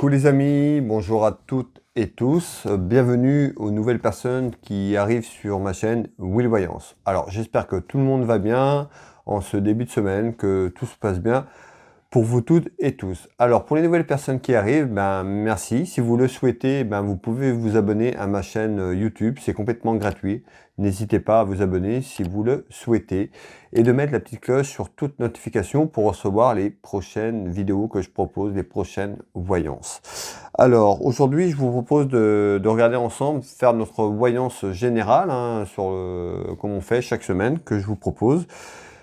Coucou les amis, bonjour à toutes et tous, bienvenue aux nouvelles personnes qui arrivent sur ma chaîne Will Voyance. Alors j'espère que tout le monde va bien en ce début de semaine, que tout se passe bien pour vous toutes et tous. Alors pour les nouvelles personnes qui arrivent, merci. Si vous le souhaitez, vous pouvez vous abonner à ma chaîne YouTube, c'est complètement gratuit. N'hésitez pas à vous abonner si vous le souhaitez et de mettre la petite cloche sur toute notification pour recevoir les prochaines vidéos que je propose, les prochaines voyances. Alors aujourd'hui, je vous propose de regarder ensemble, faire notre voyance générale, comme on fait chaque semaine, que je vous propose.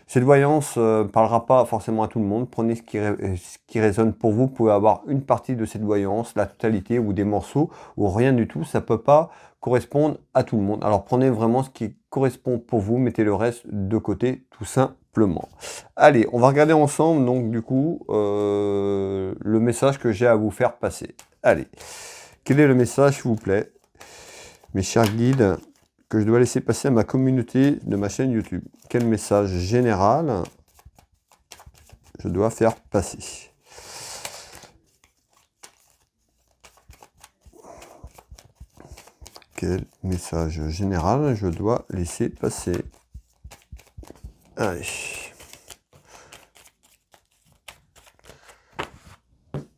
Cette voyance ne parlera pas forcément à tout le monde. Prenez ce qui résonne pour vous. Vous pouvez avoir une partie de cette voyance, la totalité ou des morceaux ou rien du tout. Ça ne peut pas correspondre à tout le monde. Alors prenez vraiment ce qui correspond pour vous. Mettez le reste de côté tout simplement. Allez, on va regarder ensemble donc du coup le message que j'ai à vous faire passer. Allez, quel est le message s'il vous plaît, mes chers guides, que je dois laisser passer à ma communauté de ma chaîne YouTube? Quel message général je dois faire passer? Quel message général je dois laisser passer? Allez.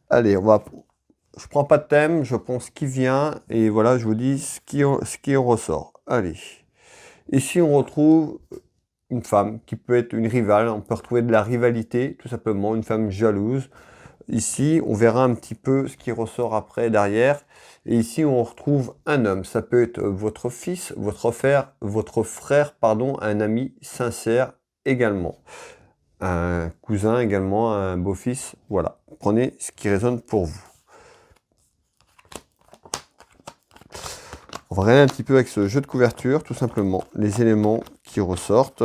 Allez, je prends pas de thème, je prends ce qui vient et voilà, je vous dis ce qui en ressort. Allez. Ici, on retrouve une femme qui peut être une rivale. On peut retrouver de la rivalité, tout simplement, une femme jalouse. Ici, on verra un petit peu ce qui ressort après, derrière. Et ici, on retrouve un homme. Ça peut être votre fils, votre frère, un ami sincère également. Un cousin également, un beau-fils. Voilà. Prenez ce qui résonne pour vous. On va regarder un petit peu avec ce jeu de couverture, tout simplement, les éléments qui ressortent.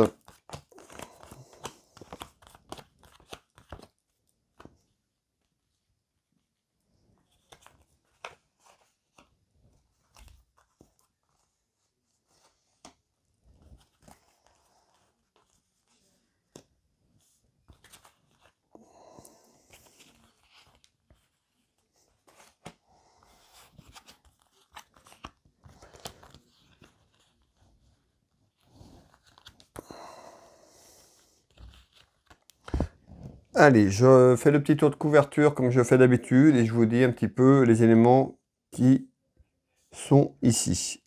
Allez, je fais le petit tour de couverture comme je fais d'habitude et je vous dis un petit peu les éléments qui sont ici.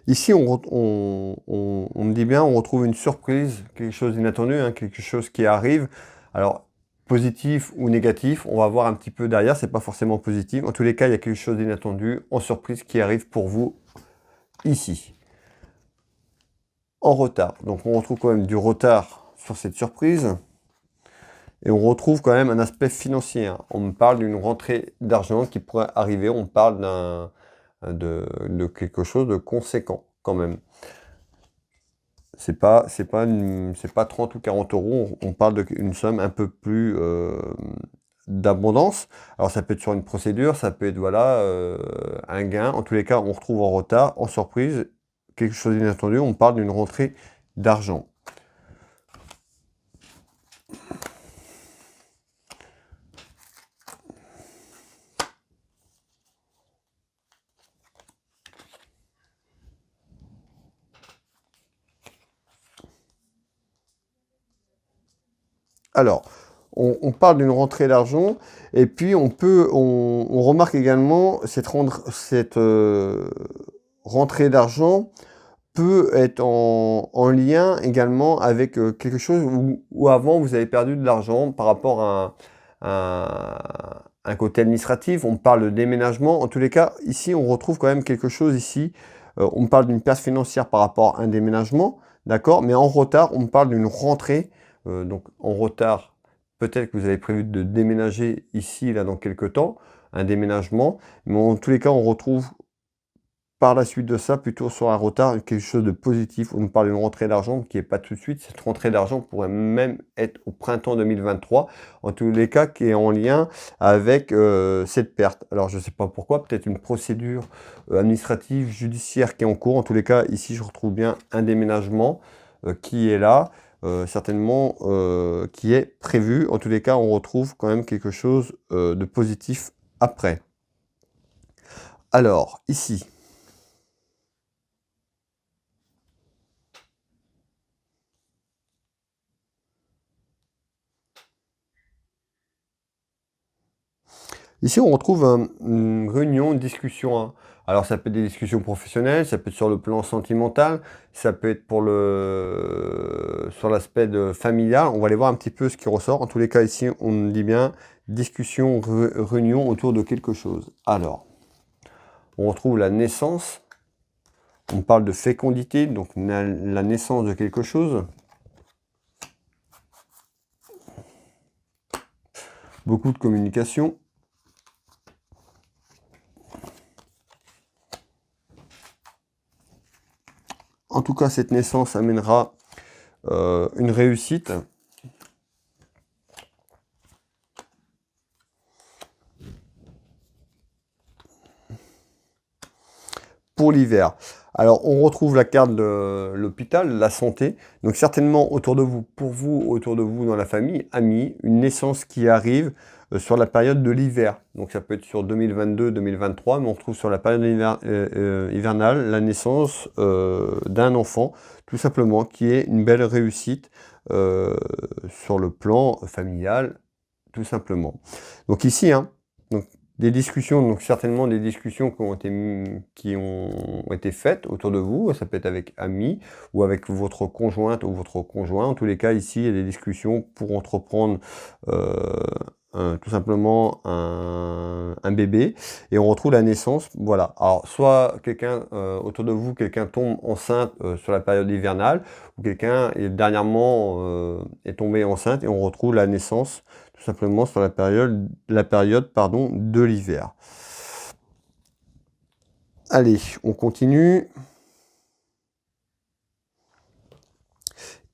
Ici, on me dit bien, on retrouve une surprise, quelque chose d'inattendu, quelque chose qui arrive. Alors, positif ou négatif, on va voir un petit peu derrière, c'est pas forcément positif. En tous les cas, il y a quelque chose d'inattendu, en surprise, qui arrive pour vous ici. En retard. Donc on retrouve quand même du retard sur cette surprise. Et on retrouve quand même un aspect financier. On me parle d'une rentrée d'argent qui pourrait arriver. On parle de quelque chose de conséquent quand même. C'est pas 30 ou 40 euros. On parle d'une somme un peu plus d'abondance. Alors ça peut être sur une procédure, ça peut être voilà un gain. En tous les cas, on retrouve en retard, en surprise, quelque chose d'inattendu. On parle d'une rentrée d'argent. Alors, on parle d'une rentrée d'argent, et puis on remarque également cette rentrée d'argent peut être en lien également avec quelque chose où avant vous avez perdu de l'argent par rapport à un côté administratif. On parle de déménagement. En tous les cas, ici, on retrouve quand même quelque chose ici. On parle d'une perte financière par rapport à un déménagement, d'accord? Mais en retard, on parle d'une rentrée. Donc en retard, peut-être que vous avez prévu de déménager ici, là, dans quelques temps, un déménagement. Mais en tous les cas, on retrouve par la suite de ça, plutôt sur un retard, quelque chose de positif. On nous parle d'une rentrée d'argent qui n'est pas tout de suite. Cette rentrée d'argent pourrait même être au printemps 2023. En tous les cas, qui est en lien avec cette perte. Alors, je ne sais pas pourquoi. Peut-être une procédure administrative, judiciaire qui est en cours. En tous les cas, ici, je retrouve bien un déménagement qui est là. certainement qui est prévu. En tous les cas, on retrouve quand même quelque chose de positif après. Alors, ici. Ici, on retrouve une réunion, une discussion, hein. Alors, ça peut être des discussions professionnelles, ça peut être sur le plan sentimental, ça peut être sur l'aspect familial. On va aller voir un petit peu ce qui ressort. En tous les cas, ici, on dit bien discussion, réunion autour de quelque chose. Alors, on retrouve la naissance. On parle de fécondité, donc la naissance de quelque chose. Beaucoup de communication. En tout cas, cette naissance amènera une réussite. Pour l'hiver. Alors, on retrouve la carte de l'hôpital, la santé. Donc, certainement, autour de vous, pour vous, autour de vous, dans la famille, amis, une naissance qui arrive sur la période de l'hiver. Donc, ça peut être sur 2022-2023, mais on retrouve sur la période hivernale la naissance d'un enfant, tout simplement, qui est une belle réussite sur le plan familial, tout simplement. Donc, ici, hein, des discussions, donc certainement des discussions qui ont été faites autour de vous. Ça peut être avec amis ou avec votre conjointe ou votre conjoint. En tous les cas, ici, il y a des discussions pour entreprendre tout simplement un bébé. Et on retrouve la naissance. Voilà. Alors, soit quelqu'un autour de vous, quelqu'un tombe enceinte sur la période hivernale, ou quelqu'un dernièrement est tombé enceinte et on retrouve la naissance tout simplement sur la période de l'hiver. Allez, on continue.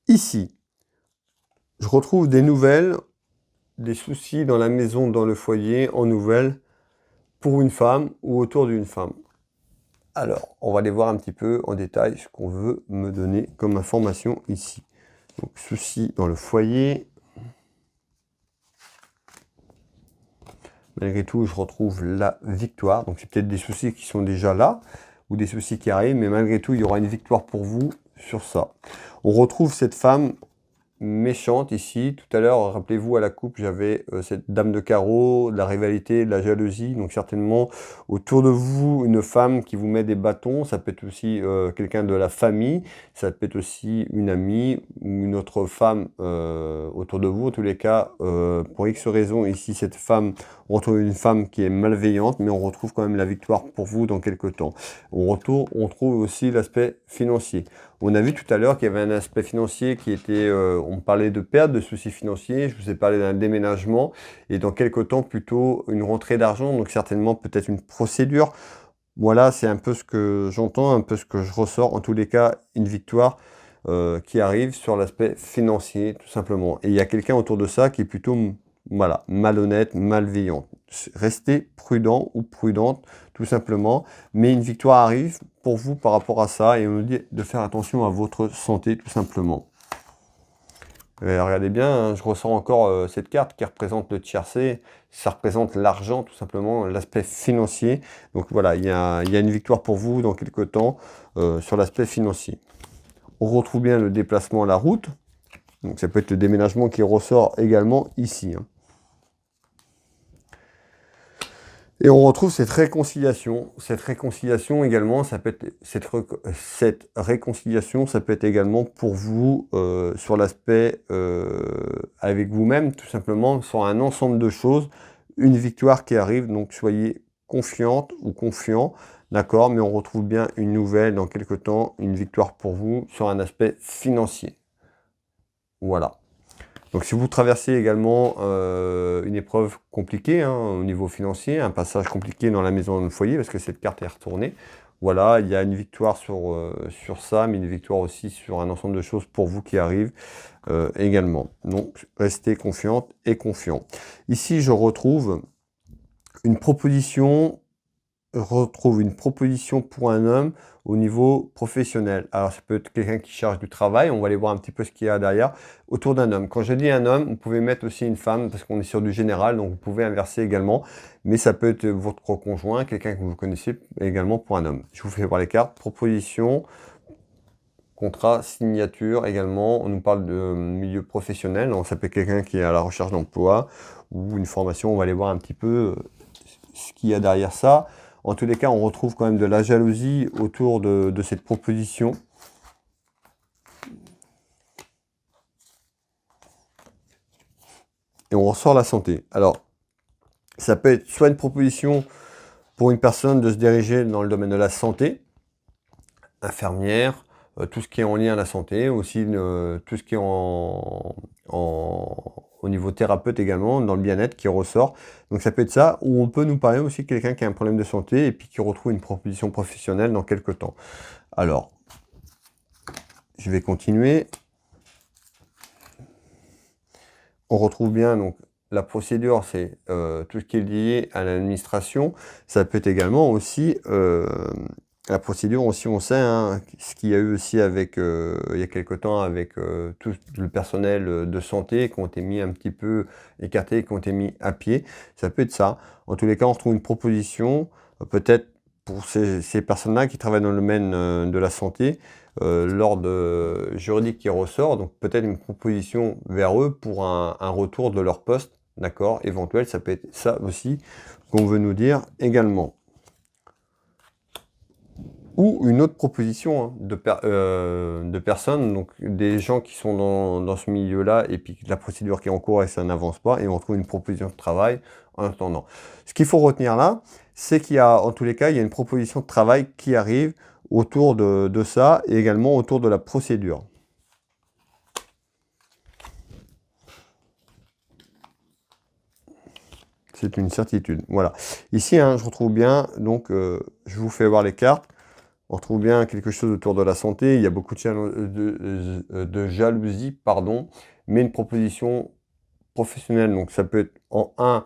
Ici, je retrouve des nouvelles, des soucis dans la maison, dans le foyer, en nouvelles, pour une femme ou autour d'une femme. Alors, on va aller voir un petit peu en détail ce qu'on veut me donner comme information ici. Donc, soucis dans le foyer. Malgré tout, je retrouve la victoire. Donc, c'est peut-être des soucis qui sont déjà là, ou des soucis qui arrivent, mais malgré tout, il y aura une victoire pour vous sur ça. On retrouve cette femme méchante ici. Tout à l'heure, rappelez-vous, à la coupe, j'avais cette dame de carreau, de la rivalité, de la jalousie. Donc, certainement, autour de vous, une femme qui vous met des bâtons. Ça peut être aussi quelqu'un de la famille. Ça peut être aussi une amie ou une autre femme autour de vous. En tous les cas, pour X raisons, ici, cette femme, on retrouve une femme qui est malveillante, mais on retrouve quand même la victoire pour vous dans quelques temps. On trouve aussi l'aspect financier. On a vu tout à l'heure qu'il y avait un aspect financier qui était, on parlait de perte, de soucis financiers, je vous ai parlé d'un déménagement, et dans quelques temps plutôt une rentrée d'argent, donc certainement peut-être une procédure. Voilà, c'est un peu ce que j'entends, un peu ce que je ressors. En tous les cas, une victoire qui arrive sur l'aspect financier, tout simplement. Et il y a quelqu'un autour de ça qui est plutôt, voilà, malhonnête, malveillant. Restez prudent ou prudente, tout simplement. Mais une victoire arrive pour vous par rapport à ça, et on nous dit de faire attention à votre santé, tout simplement. Regardez bien, hein, je ressens encore cette carte qui représente le tiercé. Ça représente l'argent, tout simplement, l'aspect financier. Donc voilà, il y a une victoire pour vous dans quelques temps sur l'aspect financier. On retrouve bien le déplacement à la route. Donc ça peut être le déménagement qui ressort également ici, hein. Et on retrouve cette réconciliation. Cette réconciliation également, ça peut être cette réconciliation, ça peut être également pour vous sur l'aspect avec vous-même, tout simplement, sur un ensemble de choses, une victoire qui arrive. Donc soyez confiante ou confiant, d'accord, mais on retrouve bien une nouvelle dans quelques temps, une victoire pour vous sur un aspect financier. Voilà. Donc si vous traversez également une épreuve compliquée hein, au niveau financier, un passage compliqué dans la maison, dans le foyer, parce que cette carte est retournée, voilà, il y a une victoire sur ça, mais une victoire aussi sur un ensemble de choses pour vous qui arrivent également. Donc restez confiante et confiant. Ici, je retrouve une proposition retrouve une proposition pour un homme au niveau professionnel. Alors, ça peut être quelqu'un qui cherche du travail. On va aller voir un petit peu ce qu'il y a derrière autour d'un homme. Quand je dis un homme, vous pouvez mettre aussi une femme parce qu'on est sur du général, donc vous pouvez inverser également. Mais ça peut être votre conjoint, quelqu'un que vous connaissez également pour un homme. Je vous fais voir les cartes. Proposition, contrat, signature également. On nous parle de milieu professionnel. Donc, ça peut être quelqu'un qui est à la recherche d'emploi ou une formation. On va aller voir un petit peu ce qu'il y a derrière ça. En tous les cas, on retrouve quand même de la jalousie autour de cette proposition. Et on ressort la santé. Alors, ça peut être soit une proposition pour une personne de se diriger dans le domaine de la santé, infirmière, tout ce qui est en lien à la santé, aussi tout ce qui est au niveau thérapeute également, dans le bien-être qui ressort. Donc ça peut être ça, ou on peut nous parler aussi de quelqu'un qui a un problème de santé et puis qui retrouve une proposition professionnelle dans quelques temps. Alors, je vais continuer. On retrouve bien donc la procédure, c'est tout ce qui est lié à l'administration. Ça peut être également aussi la procédure aussi, on sait, hein, ce qu'il y a eu aussi avec, il y a quelque temps avec tout le personnel de santé qui ont été mis un petit peu écartés, qui ont été mis à pied. Ça peut être ça. En tous les cas, on retrouve une proposition, peut-être pour ces personnes-là qui travaillent dans le domaine de la santé, l'ordre juridique qui ressort, donc peut-être une proposition vers eux pour un retour de leur poste, d'accord, éventuel. Ça peut être ça aussi qu'on veut nous dire également. Ou une autre proposition hein, de personnes, donc des gens qui sont dans ce milieu-là, et puis la procédure qui est en cours et ça n'avance pas, et on trouve une proposition de travail en attendant. Ce qu'il faut retenir là, c'est qu'il y a, en tous les cas, il y a une proposition de travail qui arrive autour de ça, et également autour de la procédure. C'est une certitude. Voilà. Ici, hein, je retrouve bien, donc je vous fais voir les cartes. On retrouve bien quelque chose autour de la santé. Il y a beaucoup de jalousie, pardon, mais une proposition professionnelle. Donc ça peut être en un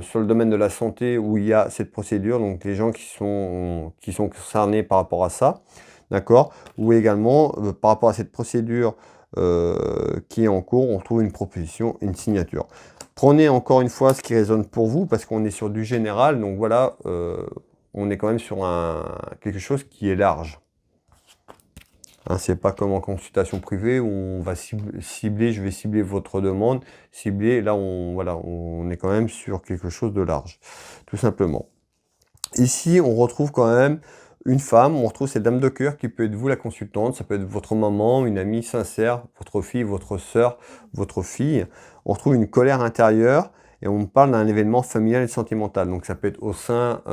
sur le domaine de la santé où il y a cette procédure, donc les gens qui sont concernés par rapport à ça, d'accord. Ou également par rapport à cette procédure qui est en cours, on trouve une proposition, une signature. Prenez encore une fois ce qui résonne pour vous parce qu'on est sur du général. Donc voilà. On est quand même sur quelque chose qui est large. Hein, c'est pas comme en consultation privée où on va cibler, je vais cibler votre demande, cibler, là on est quand même sur quelque chose de large, tout simplement. Ici, on retrouve quand même une femme, on retrouve cette dame de cœur qui peut être vous la consultante, ça peut être votre maman, une amie sincère, votre fille, votre sœur, votre fille. On retrouve une colère intérieure. Et on parle d'un événement familial et sentimental. Donc ça peut être au sein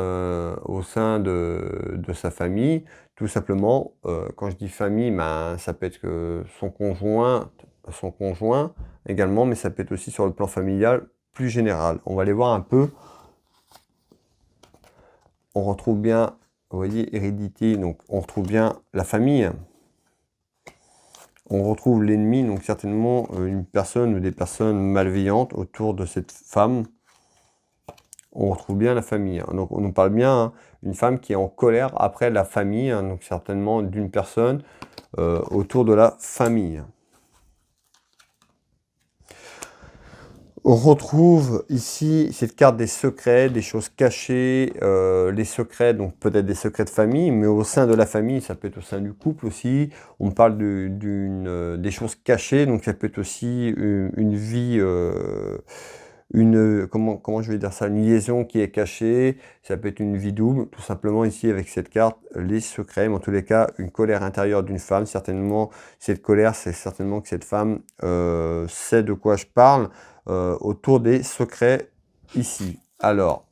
de sa famille. Tout simplement, quand je dis famille, ben, ça peut être que son conjoint également, mais ça peut être aussi sur le plan familial plus général. On va aller voir un peu. On retrouve bien, vous voyez, hérédité, donc on retrouve bien la famille. On retrouve l'ennemi, donc certainement une personne ou des personnes malveillantes autour de cette femme. On retrouve bien la famille. Hein. Donc on nous parle bien d'une femme qui est en colère après la famille, hein, donc certainement d'une personne autour de la famille. On retrouve ici cette carte des secrets, des choses cachées, les secrets, donc peut-être des secrets de famille, mais au sein de la famille, ça peut être au sein du couple aussi. On parle des choses cachées, donc ça peut être aussi une vie, comment je vais dire ça, une liaison qui est cachée, ça peut être une vie double, tout simplement ici avec cette carte, les secrets, mais en tous les cas, une colère intérieure d'une femme, certainement, cette colère, c'est certainement que cette femme sait de quoi je parle, autour des secrets ici. Alors,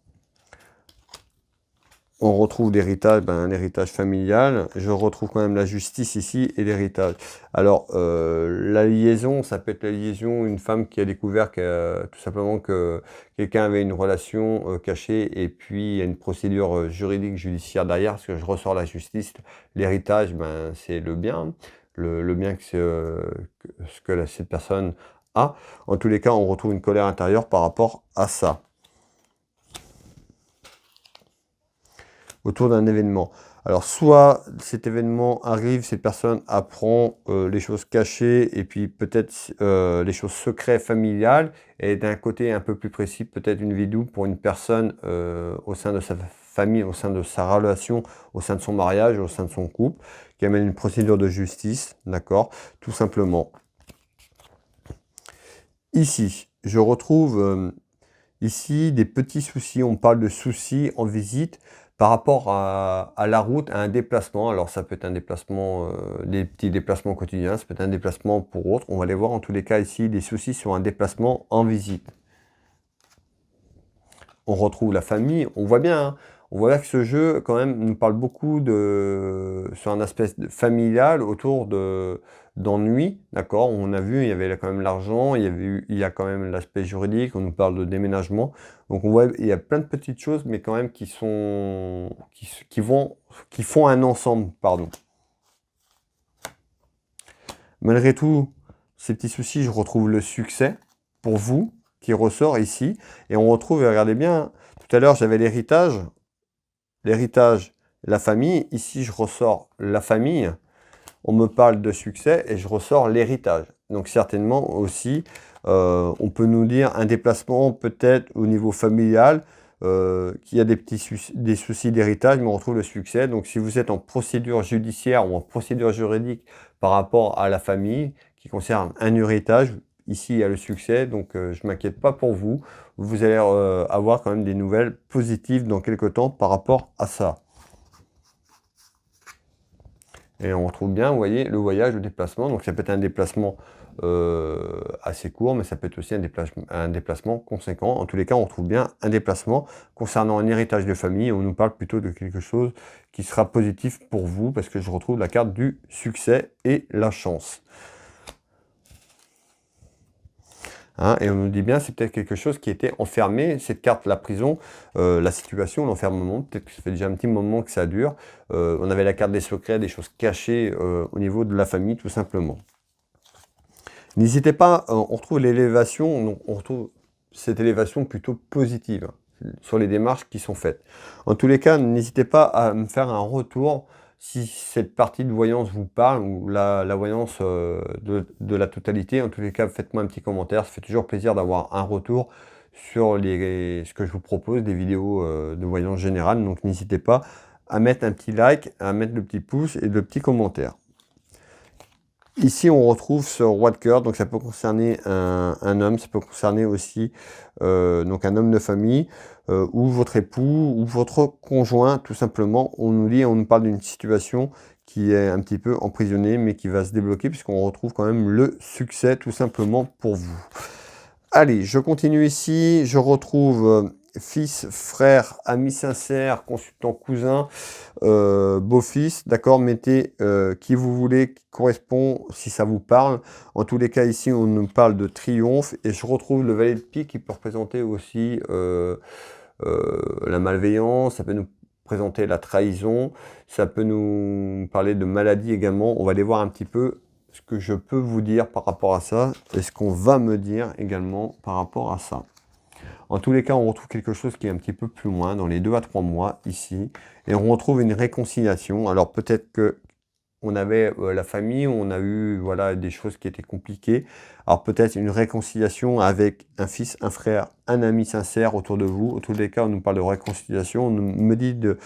on retrouve l'héritage, un héritage familial. Je retrouve quand même la justice ici et l'héritage. Alors, la liaison, ça peut être la liaison, une femme qui a découvert tout simplement que quelqu'un avait une relation cachée et puis il y a une procédure juridique, judiciaire derrière, parce que je ressors la justice. L'héritage, c'est le bien, le bien cette personne a. En tous les cas, on retrouve une colère intérieure par rapport à ça. autour d'un événement. Alors, soit cet événement arrive, cette personne apprend les choses cachées et puis peut-être les choses secrètes familiales, et d'un côté un peu plus précis, peut-être une vidéo pour une personne au sein de sa famille, au sein de sa relation, au sein de son mariage, au sein de son couple, qui amène une procédure de justice, d'accord, tout simplement. Ici, je retrouve ici des petits soucis. On parle de soucis en visite par rapport à la route, à un déplacement. Alors ça peut être un déplacement, des petits déplacements quotidiens, ça peut être un déplacement pour autre. On va les voir en tous les cas ici, des soucis sur un déplacement en visite. On retrouve la famille, on voit bien, hein, on voit bien que ce jeu quand même nous parle beaucoup sur un aspect familial autour d'ennui, d'accord? On a vu, il y avait là quand même l'argent, il y a quand même l'aspect juridique, on nous parle de déménagement. Donc on voit, il y a plein de petites choses, mais quand même qui font un ensemble, pardon. Malgré tout, ces petits soucis, je retrouve le succès pour vous qui ressort ici. Et on retrouve, et regardez bien, tout à l'heure j'avais l'héritage, la famille. Ici, je ressors la famille. On me parle de succès et je ressors l'héritage. Donc certainement aussi, on peut nous dire un déplacement peut-être au niveau familial, qu'il y a des soucis d'héritage, mais on retrouve le succès. Donc si vous êtes en procédure judiciaire ou en procédure juridique par rapport à la famille qui concerne un héritage, ici il y a le succès, donc je ne m'inquiète pas pour vous. Vous allez avoir quand même des nouvelles positives dans quelques temps par rapport à ça. Et on retrouve bien, vous voyez, le voyage, le déplacement. Donc ça peut être un déplacement assez court, mais ça peut être aussi un déplacement conséquent. En tous les cas, on retrouve bien un déplacement concernant un héritage de famille. On nous parle plutôt de quelque chose qui sera positif pour vous, parce que je retrouve la carte du succès et la chance. Hein, et on nous dit bien, c'est peut-être quelque chose qui était enfermé, cette carte, la prison, la situation, l'enfermement, peut-être que ça fait déjà un petit moment que ça dure. On avait la carte des secrets, des choses cachées au niveau de la famille, tout simplement. N'hésitez pas, on retrouve l'élévation, on retrouve cette élévation plutôt positive sur les démarches qui sont faites. En tous les cas, n'hésitez pas à me faire un retour si cette partie de voyance vous parle, ou la voyance de la totalité. En tous les cas, faites-moi un petit commentaire, ça fait toujours plaisir d'avoir un retour sur ce que je vous propose, des vidéos de voyance générale. Donc n'hésitez pas à mettre un petit like, à mettre le petit pouce et le petit commentaire. Ici, on retrouve ce roi de cœur, donc ça peut concerner un homme, ça peut concerner aussi donc un homme de famille, ou votre époux, ou votre conjoint, tout simplement. On nous parle d'une situation qui est un petit peu emprisonnée, mais qui va se débloquer, puisqu'on retrouve quand même le succès, tout simplement, pour vous. Allez, je continue ici, je retrouve fils, frère, ami sincère, consultant, cousin, beau-fils, d'accord, mettez qui vous voulez, qui correspond, si ça vous parle. En tous les cas, ici, on nous parle de triomphe, et je retrouve le valet de pique qui peut représenter aussi la malveillance, ça peut nous présenter la trahison, ça peut nous parler de maladie également. On va aller voir un petit peu ce que je peux vous dire par rapport à ça, et ce qu'on va me dire également par rapport à ça. En tous les cas, on retrouve quelque chose qui est un petit peu plus loin, dans les 2 à 3 mois, ici. Et on retrouve une réconciliation. Alors peut-être que on avait la famille, on a eu voilà, des choses qui étaient compliquées. Alors peut-être une réconciliation avec un fils, un frère, un ami sincère autour de vous. En tous les cas, on nous parle de réconciliation. On me dit de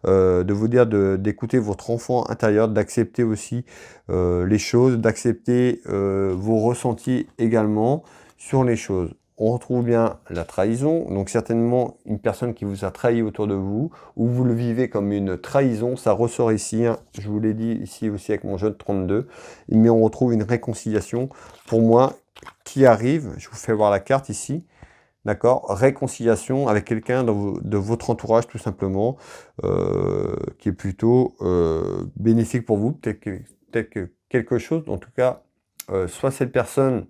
vous dire d'écouter votre enfant intérieur, d'accepter aussi les choses, d'accepter vos ressentis également sur les choses. On retrouve bien la trahison, donc certainement une personne qui vous a trahi autour de vous, ou vous le vivez comme une trahison, ça ressort ici, hein. Je vous l'ai dit ici aussi avec mon jeu de 32, mais on retrouve une réconciliation, pour moi, qui arrive. Je vous fais voir la carte ici, d'accord, réconciliation avec quelqu'un de votre entourage tout simplement, qui est plutôt bénéfique pour vous, peut-être que quelque chose, en tout cas, soit cette personne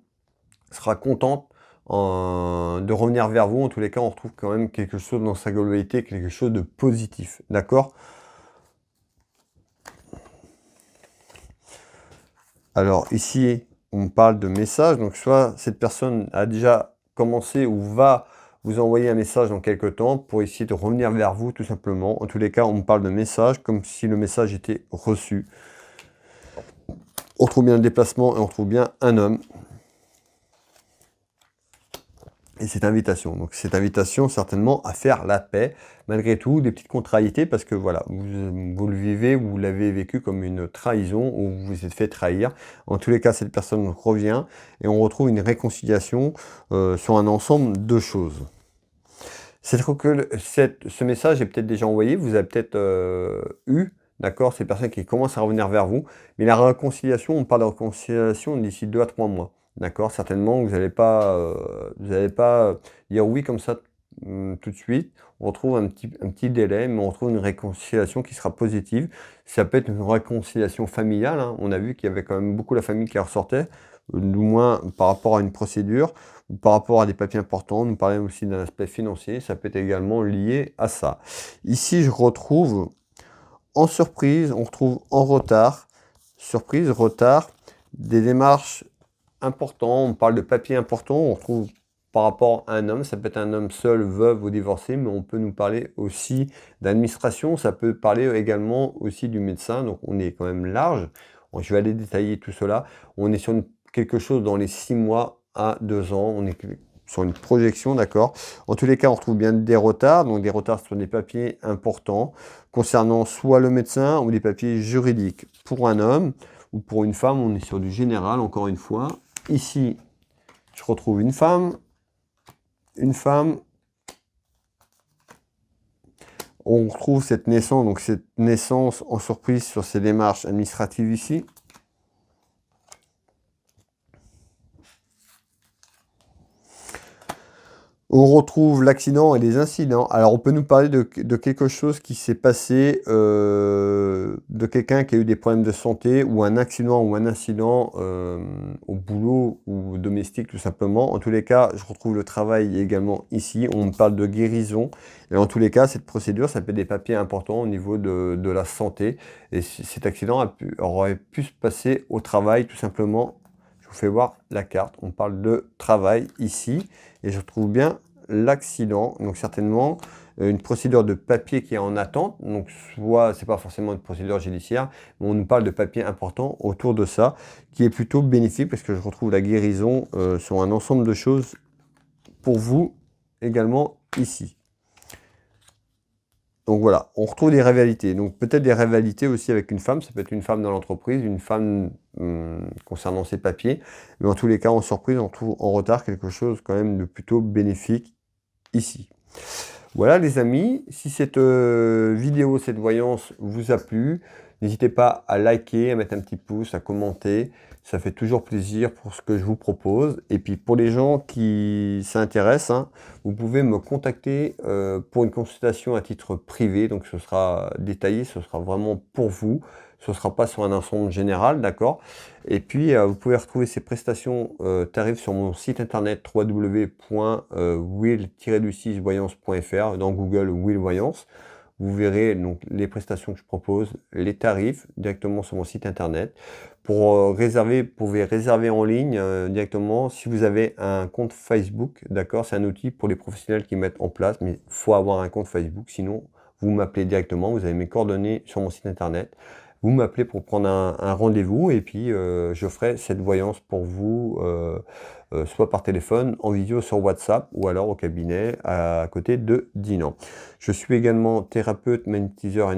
sera contente de revenir vers vous. En tous les cas, on retrouve quand même quelque chose dans sa globalité, quelque chose de positif, d'accord? Alors ici, on parle de message, donc soit cette personne a déjà commencé ou va vous envoyer un message dans quelques temps pour essayer de revenir vers vous tout simplement. En tous les cas, on parle de message comme si le message était reçu. On trouve bien le déplacement et on trouve bien un homme. Et cette invitation. Donc cette invitation certainement à faire la paix, malgré tout, des petites contrariétés, parce que voilà, vous le vivez, vous l'avez vécu comme une trahison, ou vous vous êtes fait trahir. En tous les cas, cette personne revient, et on retrouve une réconciliation sur un ensemble de choses. Ce message est peut-être déjà envoyé, vous avez peut-être eu, d'accord, ces personnes qui commencent à revenir vers vous, mais la réconciliation, on parle de réconciliation d'ici 2 à 3 mois. D'accord, certainement, vous n'allez pas dire oui comme ça tout de suite. On retrouve un petit délai, mais on retrouve une réconciliation qui sera positive. Ça peut être une réconciliation familiale, hein. On a vu qu'il y avait quand même beaucoup la famille qui ressortait, du moins par rapport à une procédure, ou par rapport à des papiers importants. Nous parlons aussi d'un aspect financier, ça peut être également lié à ça. Ici, je retrouve en surprise, on retrouve en retard, surprise, retard, des démarches important, on parle de papier important, on retrouve par rapport à un homme, ça peut être un homme seul, veuve ou divorcé, mais on peut nous parler aussi d'administration, ça peut parler également aussi du médecin, donc on est quand même large. Bon, je vais aller détailler tout cela. On est sur quelque chose dans les 6 mois à 2 ans, on est sur une projection, d'accord. En tous les cas, on retrouve bien des retards, donc des retards sur des papiers importants, concernant soit le médecin ou des papiers juridiques. Pour un homme ou pour une femme, on est sur du général, encore une fois. Ici, je retrouve une femme. On retrouve cette naissance, donc cette naissance en surprise sur ces démarches administratives ici. On retrouve l'accident et les incidents. Alors, on peut nous parler de quelque chose qui s'est passé, de quelqu'un qui a eu des problèmes de santé, ou un accident ou un incident au boulot ou domestique, tout simplement. En tous les cas, je retrouve le travail également ici. On me parle de guérison. Et en tous les cas, cette procédure, ça peut être des papiers importants au niveau de la santé. Et cet accident aurait pu se passer au travail, tout simplement. Je vous fais voir la carte. On parle de travail ici. Et je trouve bien l'accident. Donc certainement une procédure de papier qui est en attente. Donc soit c'est pas forcément une procédure judiciaire, mais on nous parle de papier important autour de ça, qui est plutôt bénéfique parce que je retrouve la guérison sur un ensemble de choses pour vous également ici. Donc voilà, on retrouve des rivalités. Donc peut-être des rivalités aussi avec une femme. Ça peut être une femme dans l'entreprise, une femme concernant ses papiers. Mais en tous les cas, en surprise, on trouve en retard quelque chose quand même de plutôt bénéfique ici. Voilà les amis, si cette vidéo, cette voyance vous a plu, n'hésitez pas à liker, à mettre un petit pouce, à commenter. Ça fait toujours plaisir pour ce que je vous propose. Et puis pour les gens qui s'intéressent, hein, vous pouvez me contacter pour une consultation à titre privé. Donc ce sera détaillé, ce sera vraiment pour vous. Ce ne sera pas sur un ensemble général, d'accord? Et puis vous pouvez retrouver ces prestations tarifs sur mon site internet www.will-voyance.fr, dans Google Will Voyance. Vous verrez donc les prestations que je propose, les tarifs directement sur mon site internet. Pour réserver, vous pouvez réserver en ligne directement si vous avez un compte Facebook, d'accord? C'est un outil pour les professionnels qui mettent en place, mais il faut avoir un compte Facebook, sinon vous m'appelez directement, vous avez mes coordonnées sur mon site internet. Vous m'appelez pour prendre un rendez-vous et puis je ferai cette voyance pour vous, soit par téléphone, en vidéo sur WhatsApp ou alors au cabinet à côté de Dinan. Je suis également thérapeute, magnétiseur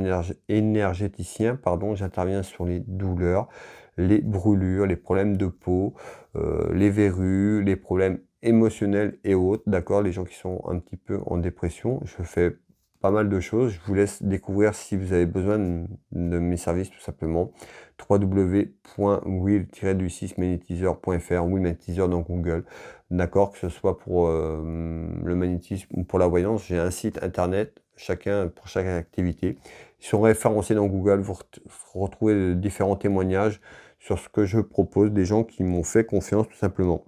énergéticien, pardon, j'interviens sur les douleurs, les brûlures, les problèmes de peau, les verrues, les problèmes émotionnels et autres, d'accord, les gens qui sont un petit peu en dépression. Je fais pas mal de choses. Je vous laisse découvrir si vous avez besoin de mes services tout simplement. www.will-magnétiseur.fr, Will Magnétiseur dans Google. D'accord, que ce soit pour le magnétisme ou pour la voyance, j'ai un site internet, chacun pour chaque activité. Ils sont référencés dans Google, vous retrouvez différents témoignages sur ce que je propose, des gens qui m'ont fait confiance tout simplement.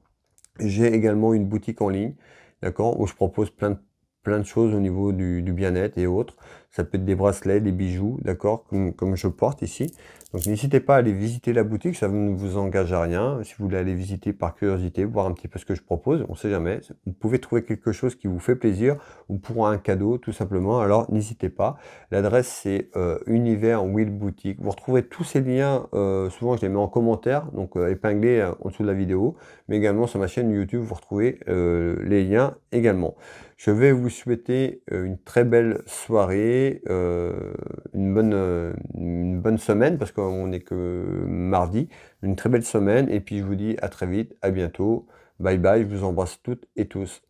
J'ai également une boutique en ligne, d'accord, où je propose plein de choses au niveau du bien-être et autres. Ça peut être des bracelets, des bijoux, d'accord, comme je porte ici. Donc n'hésitez pas à aller visiter la boutique, ça ne vous engage à rien. Si vous voulez aller visiter par curiosité, voir un petit peu ce que je propose, on ne sait jamais. Vous pouvez trouver quelque chose qui vous fait plaisir ou pour un cadeau tout simplement, alors n'hésitez pas. L'adresse c'est Univers Will Boutique. Vous retrouverez tous ces liens, souvent je les mets en commentaire, donc épinglés en dessous de la vidéo, mais également sur ma chaîne YouTube, vous retrouvez les liens également. Je vais vous souhaiter une très belle soirée, une bonne semaine, parce qu'on n'est que mardi, une très belle semaine, et puis je vous dis à très vite, à bientôt, bye bye, je vous embrasse toutes et tous.